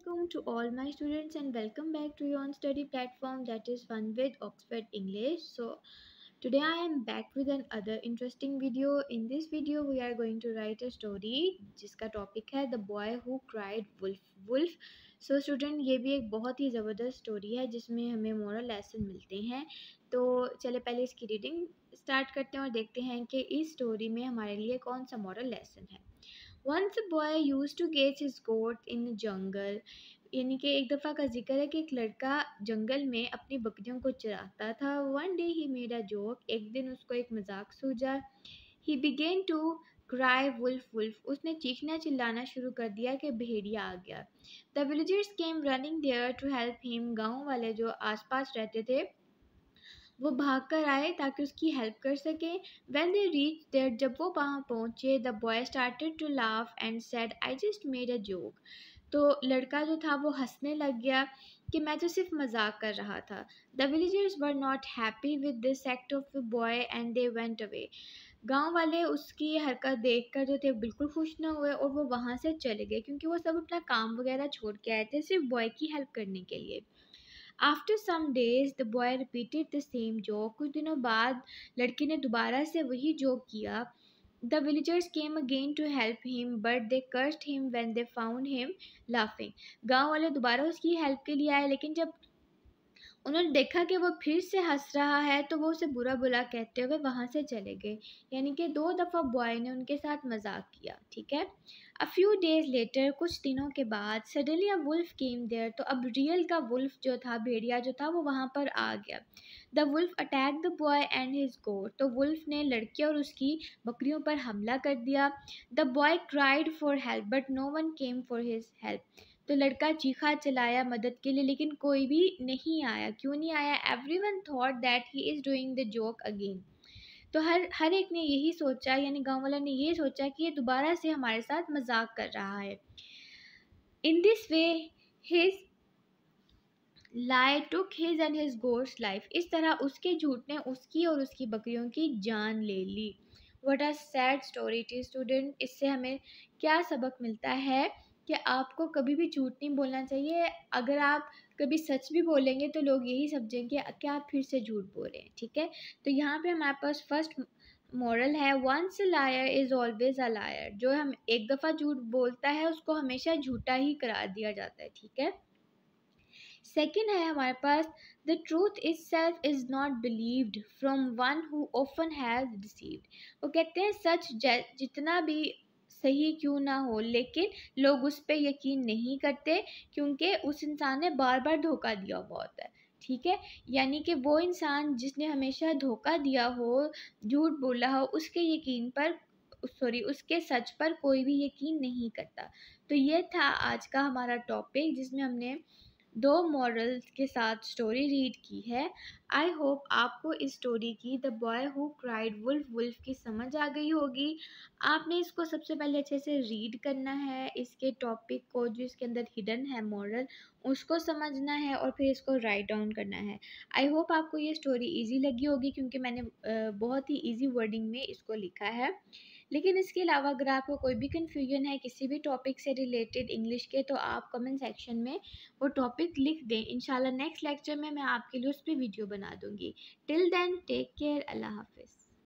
Assalamualaikum to all my students and welcome back to your own study platform that is Fun with Oxford English. So today I am back with another interesting video. In this video we are going to write a story जिसका topic है The Boy Who Cried Wolf. So student ये भी एक बहुत ही ज़बरदस्त story है जिसमें हमें moral lesson मिलते हैं. तो चले पहले इसकी रीडिंग स्टार्ट करते हैं और देखते हैं कि इस स्टोरी में हमारे लिए कौन सा moral lesson है. Once a boy used to catch his goat in the jungle. यानी कि एक दफ़ा का जिक्र है कि एक लड़का जंगल में अपनी बकरियों को चराता था. One day he made a joke. एक दिन उसको एक मजाक सूझा. He began to cry wolf wolf. उसने चीखना चिल्लाना शुरू कर दिया कि भेड़िया आ गया. The villagers came running there to help him. गांव वाले जो आसपास रहते थे वो भाग कर आए ताकि उसकी हेल्प कर सकें. When they reached there, जब वो वहाँ पहुँचे, the boy started to laugh and said, I just made a joke. तो लड़का जो था वो हंसने लग गया कि मैं तो सिर्फ मजाक कर रहा था. The villagers were not happy with this act of the boy and they went away. गांव वाले उसकी हरकत देखकर जो थे बिल्कुल खुश ना हुए और वो वहाँ से चले गए क्योंकि वो सब अपना काम वगैरह छोड़ के आए थे सिर्फ बॉय की हेल्प करने के लिए. After some days, the boy repeated the same joke. कुछ दिनों बाद लड़के ने दोबारा से वही जोक किया. The villagers came again to help him, but they cursed him when they found him laughing. गांव वाले दोबारा उसकी हेल्प के लिए आए लेकिन जब उन्होंने देखा कि वो फिर से हंस रहा है तो वो उसे बुरा बुरा कहते हुए वहाँ से चले गए. यानी कि 2 दफ़ा बॉय ने उनके साथ मजाक किया. ठीक है. A few days later, कुछ दिनों के बाद suddenly a wolf came there. तो अब रियल का वुल्फ जो था भेड़िया जो था वो वहाँ पर आ गया. The wolf attacked the boy and his goat. तो वुल्फ ने लड़के और उसकी बकरियों पर हमला कर दिया. The boy cried for help but no one came for his help. तो लड़का चीखा चिल्लाया मदद के लिए लेकिन कोई भी नहीं आया. क्यों नहीं आया? Everyone thought that he is doing the joke again. तो हर एक ने यही सोचा यानी गांव वालों ने ये सोचा कि ये दोबारा से हमारे साथ मजाक कर रहा है. In this way his lie took his and his goat's life. इस तरह उसके झूठ ने उसकी और उसकी बकरियों की जान ले ली. What a sad story it is, student. इससे हमें क्या सबक मिलता है कि आपको कभी भी झूठ नहीं बोलना चाहिए. अगर आप कभी सच भी बोलेंगे तो लोग यही समझेंगे कि आप फिर से झूठ बोल रहे हैं. ठीक है. तो यहाँ पे हमारे पास फर्स्ट मॉरल है once a liar is always a liar. जो हम एक दफ़ा झूठ बोलता है उसको हमेशा झूठा ही करार दिया जाता है. ठीक है. सेकेंड है हमारे पास the truth is self is not believed from one who often has deceived. वो कहते हैं सच जितना भी सही क्यों ना हो लेकिन लोग उस पर यकीन नहीं करते क्योंकि उस इंसान ने बार बार धोखा दिया हुआ होता है. ठीक है. यानी कि वो इंसान जिसने हमेशा धोखा दिया हो झूठ बोला हो उसके सच पर कोई भी यकीन नहीं करता. तो ये था आज का हमारा टॉपिक जिसमें हमने 2 मॉरल्स के साथ स्टोरी रीड की है. आई होप आपको इस स्टोरी की the boy who cried wolf की समझ आ गई होगी. आपने इसको सबसे पहले अच्छे से रीड करना है. इसके टॉपिक को जो इसके अंदर हिडन है मॉरल उसको समझना है और फिर इसको राइट डाउन करना है. आई होप आपको ये स्टोरी इजी लगी होगी क्योंकि मैंने बहुत ही इजी वर्डिंग में इसको लिखा है. लेकिन इसके अलावा अगर आपको कोई भी कन्फ्यूजन है किसी भी टॉपिक से रिलेटेड इंग्लिश के तो आप कमेंट सेक्शन में वो टॉपिक लिख दें. इंशाल्लाह नेक्स्ट लेक्चर में मैं आपके लिए उस पर वीडियो बना दूंगी. Till then take care. अल्लाह हाफिज़.